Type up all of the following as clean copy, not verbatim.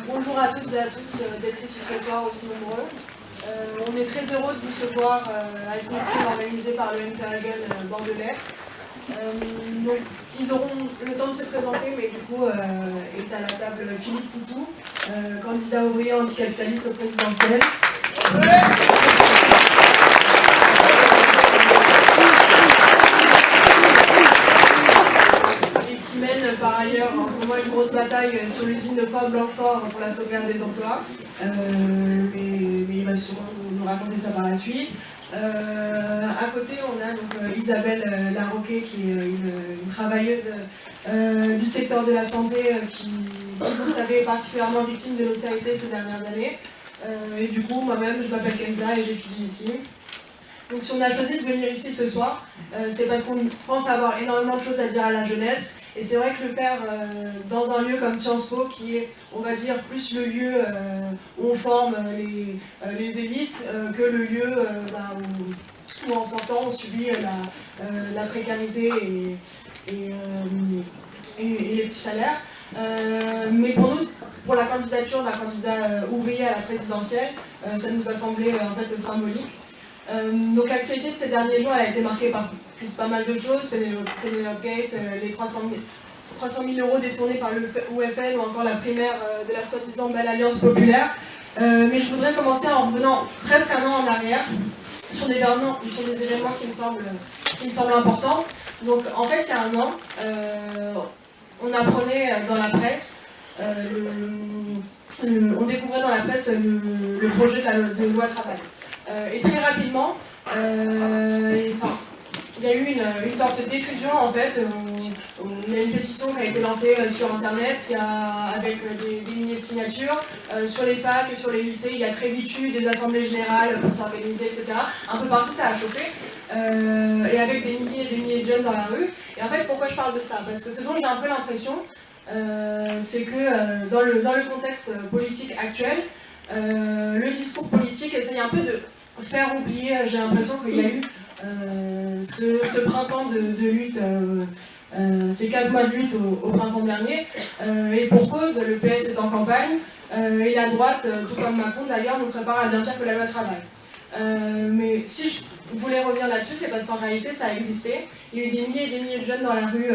Bonjour à toutes et à tous d'être ici ce soir aussi nombreux. On est très heureux de vous recevoir à ce meeting organisé par le NPA Jeune bordelais. Donc, ils auront le temps de se présenter, mais du coup est à la table Philippe Poutou, candidat ouvrier anticapitaliste au présidentiel. Par ailleurs, en ce moment, une grosse bataille sur l'usine de Fort-Blanquefort pour la sauvegarde des emplois. Mais il va sûrement nous raconter ça par la suite. À côté, on a donc Isabelle Larroquet, qui est une travailleuse du secteur de la santé qui, vous le savez, est particulièrement victime de l'austérité ces dernières années. Et du coup, moi-même, je m'appelle Kenza et j'étudie ici. Donc si on a choisi de venir ici ce soir, c'est parce qu'on pense avoir énormément de choses à dire à la jeunesse. Et c'est vrai que le faire dans un lieu comme Sciences Po, qui est, on va dire, plus le lieu où on forme les élites, que le lieu où en sortant on subit la précarité et les petits salaires. Mais pour nous, pour la candidature d'un candidat ouvrier à la présidentielle, ça nous a semblé en fait symbolique. Donc l'actualité de ces derniers jours elle a été marquée par pas mal de choses, Penelope Gate, les 300 000 euros détournés par le UFN ou encore la primaire de la soi-disant Belle Alliance Populaire. Mais je voudrais commencer en revenant presque un an en arrière sur des événements qui me semblent importants. Donc en fait il y a un an, on apprenait dans la presse, on découvrait dans la presse le projet de loi travail. Et très rapidement, il y a eu une sorte d'effusion en fait. Il y a une pétition qui a été lancée sur internet, avec des milliers de signatures. Sur les facs, sur les lycées, il y a très vite eu des assemblées générales pour s'organiser, etc. Un peu partout ça a chauffé. Et avec des milliers et des milliers de jeunes dans la rue. Et en fait, pourquoi je parle de ça? Parce que ce dont j'ai un peu l'impression, c'est que dans le contexte politique actuel, le discours politique essaye un peu de faire oublier, j'ai l'impression qu'il y a eu ce printemps de lutte, ces 4 mois de lutte au printemps dernier, et pour cause, le PS est en campagne, et la droite, tout comme Macron d'ailleurs, nous prépare à bien pire que la loi travail. Mais si je voulais revenir là-dessus, c'est parce qu'en réalité ça a existé. Il y a eu des milliers et des milliers de jeunes dans la rue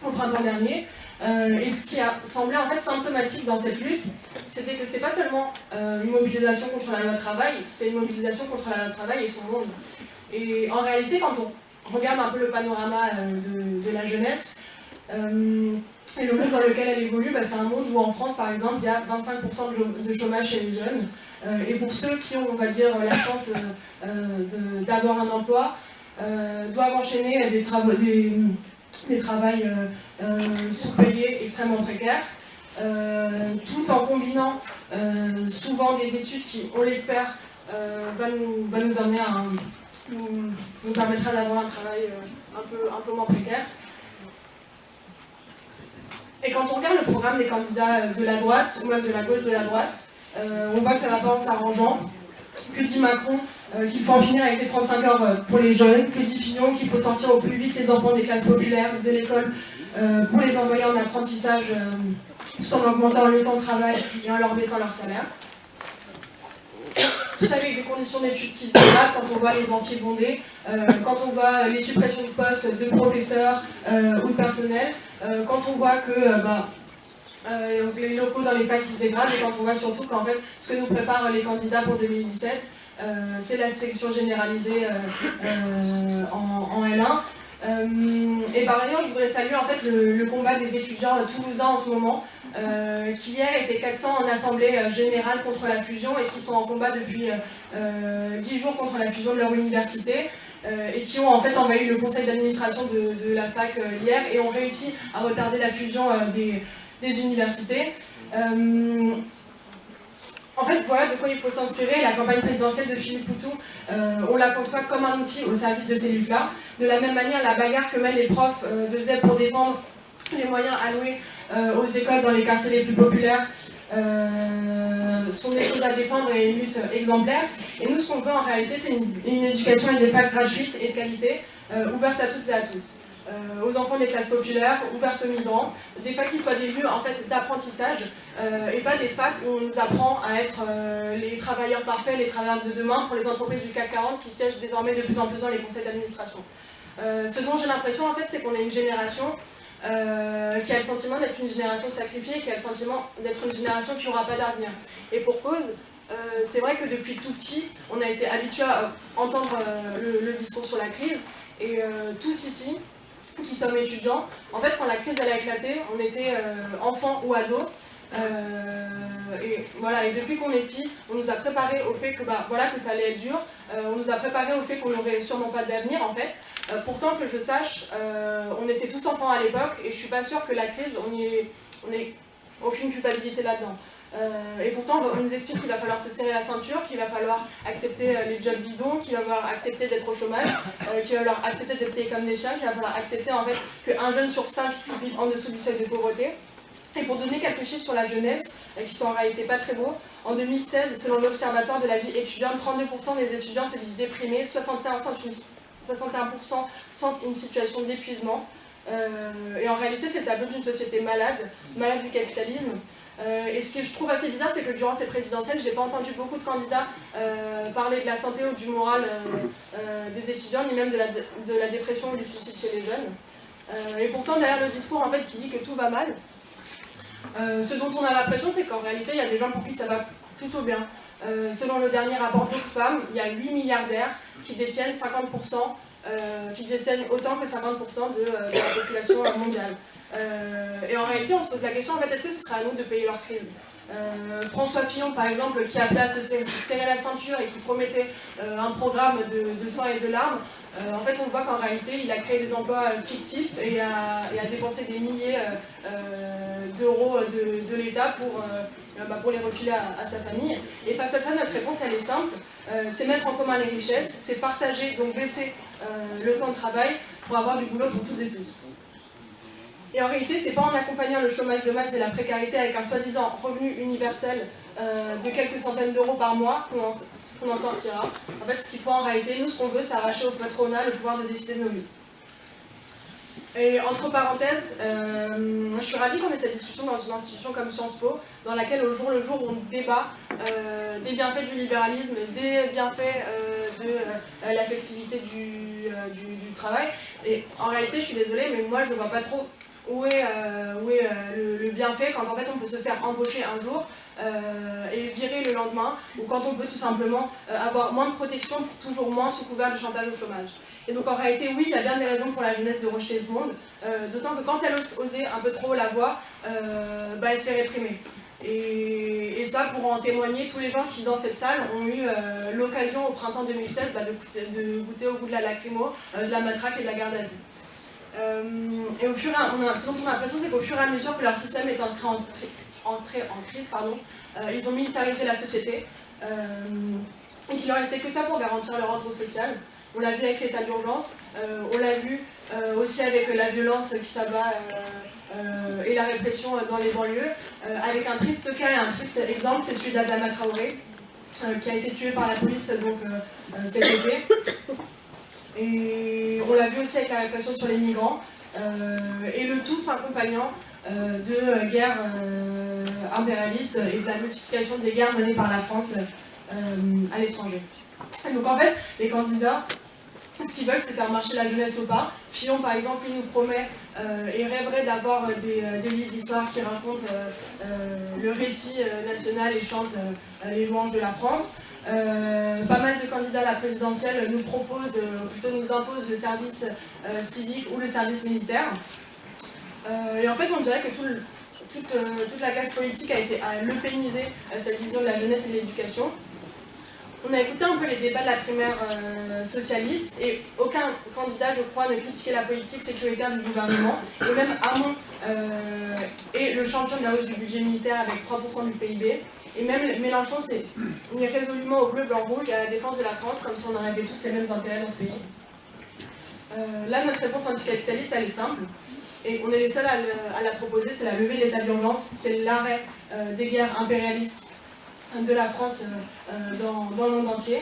au printemps dernier. Et ce qui a semblé en fait symptomatique dans cette lutte, c'était que c'est pas seulement une mobilisation contre la loi travail, c'est une mobilisation contre la loi travail et son monde. Et en réalité, quand on regarde un peu le panorama de la jeunesse, et le monde dans lequel elle évolue, c'est un monde où en France par exemple il y a 25% de chômage chez les jeunes. Et pour ceux qui ont, on va dire, la chance d'avoir un emploi, doivent enchaîner des travails sous-payés extrêmement précaires, tout en combinant souvent des études qui, on l'espère, va nous amener à nous permettra d'avoir un travail un peu moins précaire. Et quand on regarde le programme des candidats de la droite, ou même de la gauche de la droite, on voit que ça va pas en s'arrangeant. Que dit Macron? Qu'il faut en finir avec les 35 heures pour les jeunes. Que dit Fillon? Qu'il faut sortir au plus vite les enfants des classes populaires de l'école pour les envoyer en apprentissage tout en augmentant le temps de travail et en leur baissant leur salaire. Tout ça avec des conditions d'études qui se dégradent quand on voit les amphis bondés, quand on voit les suppressions de postes de professeurs ou de personnel, quand on voit que les locaux dans les facs qui se dégradent, et quand on voit surtout qu'en fait ce que nous préparent les candidats pour 2017, c'est la sélection généralisée en L1. Et par ailleurs, je voudrais saluer en fait le combat des étudiants toulousains en ce moment, qui hier étaient 400 en assemblée générale contre la fusion et qui sont en combat depuis 10 jours contre la fusion de leur université. Et qui ont en fait envahi le conseil d'administration de la fac hier et ont réussi à retarder la fusion des universités. En fait, voilà de quoi il faut s'inspirer. La campagne présidentielle de Philippe Poutou, on la conçoit comme un outil au service de ces luttes-là. De la même manière, la bagarre que mènent les profs de ZEP pour défendre les moyens alloués aux écoles dans les quartiers les plus populaires sont des choses à défendre et une lutte exemplaire. Et nous, ce qu'on veut en réalité, c'est une éducation et des facs gratuites et de qualité, ouverte à toutes et à tous. aux enfants des classes populaires, ouvertes aux migrants, des facs qui soient des lieux en fait, d'apprentissage et pas des facs où on nous apprend à être les travailleurs parfaits, les travailleurs de demain pour les entreprises du CAC 40 qui siègent désormais de plus en plus dans les conseils d'administration. Ce dont j'ai l'impression en fait, c'est qu'on est une génération qui a le sentiment d'être une génération sacrifiée, qui a le sentiment d'être une génération qui n'aura pas d'avenir. Et pour cause, c'est vrai que depuis tout petit, on a été habitué à entendre le discours sur la crise, et tous ici, qui sommes étudiants, en fait quand la crise elle a éclaté, on était enfants ou ados, et voilà, et depuis qu'on est petit, on nous a préparé au fait que, voilà, que ça allait être dur, on nous a préparé au fait qu'on n'aurait sûrement pas d'avenir en fait. Pourtant que je sache, on était tous enfants à l'époque et je suis pas sûre que la crise, on ait aucune culpabilité là-dedans. Et pourtant on nous explique qu'il va falloir se serrer la ceinture, qu'il va falloir accepter les jobs bidons, qu'il va falloir accepter d'être au chômage, qu'il va falloir accepter d'être payé comme des chiens, qu'il va falloir accepter en fait qu'un jeune sur 5 vive en dessous du seuil de pauvreté. Et pour donner quelques chiffres sur la jeunesse, qui sont en réalité pas très beaux, en 2016, selon l'Observatoire de la vie étudiante, 32% des étudiants se disent déprimés, 61% sentent une situation d'épuisement. Et en réalité, c'est le tableau d'une société malade, malade du capitalisme. Et ce que je trouve assez bizarre, c'est que durant ces présidentielles, je n'ai pas entendu beaucoup de candidats parler de la santé ou du moral des étudiants, ni même de la dépression ou du suicide chez les jeunes. Et pourtant, derrière le discours en fait, qui dit que tout va mal, ce dont on a l'impression, c'est qu'en réalité, il y a des gens pour qui ça va plutôt bien. Selon le dernier rapport d'Oxfam, il y a 8 milliardaires qui détiennent 50%, qui détiennent autant que 50% de la population mondiale. Et en réalité, on se pose la question, en fait, est-ce que ce sera à nous de payer leur crise ? François Fillon, par exemple, qui appelait à se serrer la ceinture et qui promettait un programme de sang et de larmes, en fait, on voit qu'en réalité, il a créé des emplois fictifs et a dépensé des milliers d'euros de l'État pour les refiler à sa famille. Et face à ça, notre réponse, elle est simple, c'est mettre en commun les richesses, c'est partager, donc baisser le temps de travail pour avoir du boulot pour toutes et tous. Et en réalité, c'est pas en accompagnant le chômage de masse et la précarité avec un soi-disant revenu universel de quelques centaines d'euros par mois qu'on en sortira. En fait, ce qu'il faut en réalité, nous, ce qu'on veut, c'est arracher au patronat le pouvoir de décider de nos vies. Et entre parenthèses, je suis ravie qu'on ait cette discussion dans une institution comme Sciences Po, dans laquelle au jour le jour on débat des bienfaits du libéralisme, des bienfaits de la flexibilité du travail. Et en réalité, je suis désolée, mais moi je ne vois pas trop où est le bienfait quand en fait on peut se faire embaucher un jour et virer le lendemain, ou quand on peut tout simplement avoir moins de protection, toujours moins sous couvert du chantage au chômage. Et donc en réalité, oui, il y a bien des raisons pour la jeunesse de rejeter ce monde, d'autant que quand elle osait un peu trop la voix, elle s'est réprimée. Et ça, pour en témoigner, tous les gens qui dans cette salle ont eu l'occasion au printemps 2016 de goûter au goût de la lacrymo, de la matraque et de la garde à vue. Et ce dont on a l'impression, c'est qu'au fur et à mesure que leur système est entré en crise, ils ont militarisé la société et qu'il leur restait que ça pour garantir leur ordre social. On l'a vu avec l'état d'urgence, on l'a vu aussi avec la violence qui s'abat et la répression dans les banlieues, avec un triste cas et un triste exemple, c'est celui d'Adama Traoré, qui a été tué par la police cet été. Et on l'a vu aussi avec la répression sur les migrants, et le tout s'accompagnant de guerres impérialistes et de la multiplication des guerres menées par la France à l'étranger. Donc en fait, les candidats, ce qu'ils veulent, c'est faire marcher la jeunesse au pas. Fillon, par exemple, il nous promet et rêverait d'avoir des livres d'histoire qui racontent le récit national et chantent les louanges de la France. Pas mal de candidats à la présidentielle nous proposent, plutôt nous imposent le service civique ou le service militaire. Et en fait, on dirait que toute la classe politique a lepénisé cette vision de la jeunesse et de l'éducation. On a écouté un peu les débats de la primaire socialiste et aucun candidat, je crois, ne critiquait la politique sécuritaire du gouvernement. Et même Hamon est le champion de la hausse du budget militaire avec 3% du PIB. Et même Mélenchon s'est mis résolument au bleu, blanc, rouge et à la défense de la France, comme si on en avait tous les mêmes intérêts dans ce pays. Là, notre réponse anticapitaliste, elle est simple. Et on est les seuls à la proposer, c'est la levée de l'état d'urgence, c'est l'arrêt des guerres impérialistes de la France dans le monde entier.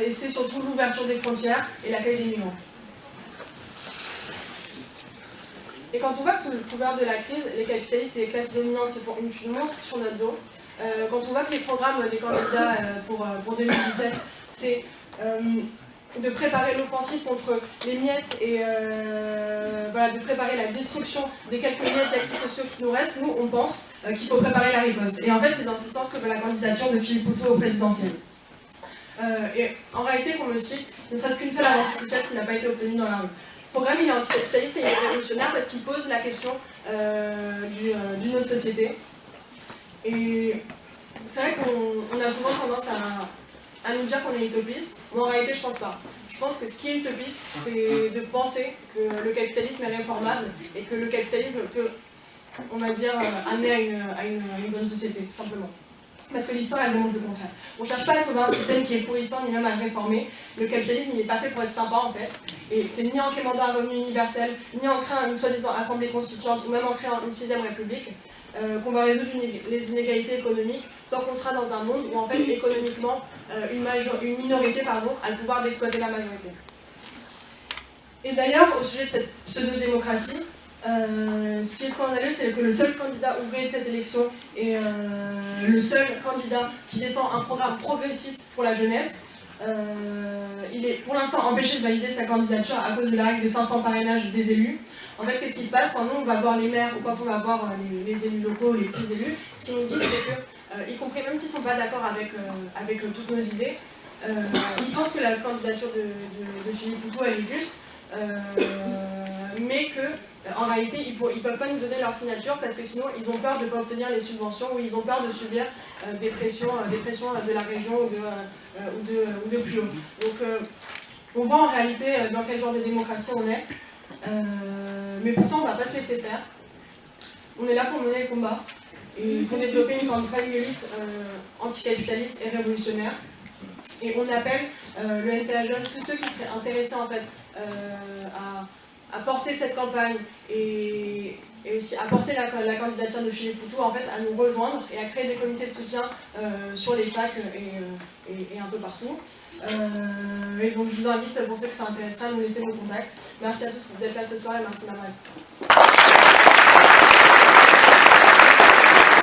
Et c'est surtout l'ouverture des frontières et l'accueil des migrants. Et quand on voit que sous le couvert de la crise, les capitalistes et les classes dominantes se font une monstre sur notre dos, quand on voit que les programmes des candidats pour 2017, c'est de préparer l'offensive contre les miettes et voilà, de préparer la destruction des quelques miettes d'acquis sociaux qui nous restent, nous on pense qu'il faut préparer la riposte. Et en fait c'est dans ce sens que la candidature de Philippe Poutou au présidentiel. Et en réalité, qu'on me cite, ne serait-ce qu'une seule avancée sociale qui n'a pas été obtenue dans la rue. Ce programme il est anticapitaliste et il est révolutionnaire parce qu'il pose la question d'une autre société. Et c'est vrai qu'on a souvent tendance à nous dire qu'on est utopiste, mais en réalité je pense pas. Je pense que ce qui est utopiste, c'est de penser que le capitalisme est réformable et que le capitalisme peut, on va dire, amener à une bonne société, tout simplement. Parce que l'histoire elle démontre le contraire. On ne cherche pas à sauver un système qui est pourrissant ni même à le réformer. Le capitalisme il n'est pas fait pour être sympa en fait. Et c'est ni en quémandant un revenu universel, ni en créant une soi-disant assemblée constituante, ou même en créant une 6e république, qu'on va résoudre les inégalités économiques tant qu'on sera dans un monde où en fait économiquement une minorité a le pouvoir d'exploiter la majorité. Et d'ailleurs au sujet de cette pseudo-démocratie, ce qui est scandaleux, c'est que le seul candidat ouvrier de cette élection est le seul candidat qui défend un programme progressiste pour la jeunesse. Il est pour l'instant empêché de valider sa candidature à cause de la règle des 500 parrainages des élus. En fait, qu'est-ce qui se passe quand nous on va voir les maires ou quand on va voir les élus locaux, les petits élus, ce qu'ils nous disent c'est que, y compris même s'ils ne sont pas d'accord avec toutes nos idées, ils pensent que la candidature de Philippe Poutou elle est juste, mais que en réalité, ils ne peuvent pas nous donner leur signature parce que sinon, ils ont peur de ne pas obtenir les subventions ou ils ont peur de subir des pressions de la région ou de plus haut. Donc, on voit en réalité dans quel genre de démocratie on est, mais pourtant, on ne va pas se laisser faire. On est là pour mener le combat et pour développer une campagne de lutte anticapitaliste et révolutionnaire. Et on appelle le NPA Jeunes, tous ceux qui seraient intéressés en fait à porter cette campagne et aussi à porter la candidature de Philippe Poutou en fait à nous rejoindre et à créer des comités de soutien sur les facs et un peu partout. Et donc je vous invite, pour ceux que ça intéresserait, à nous laisser vos contacts. Merci à tous d'être là ce soir et merci d'avoir écouté.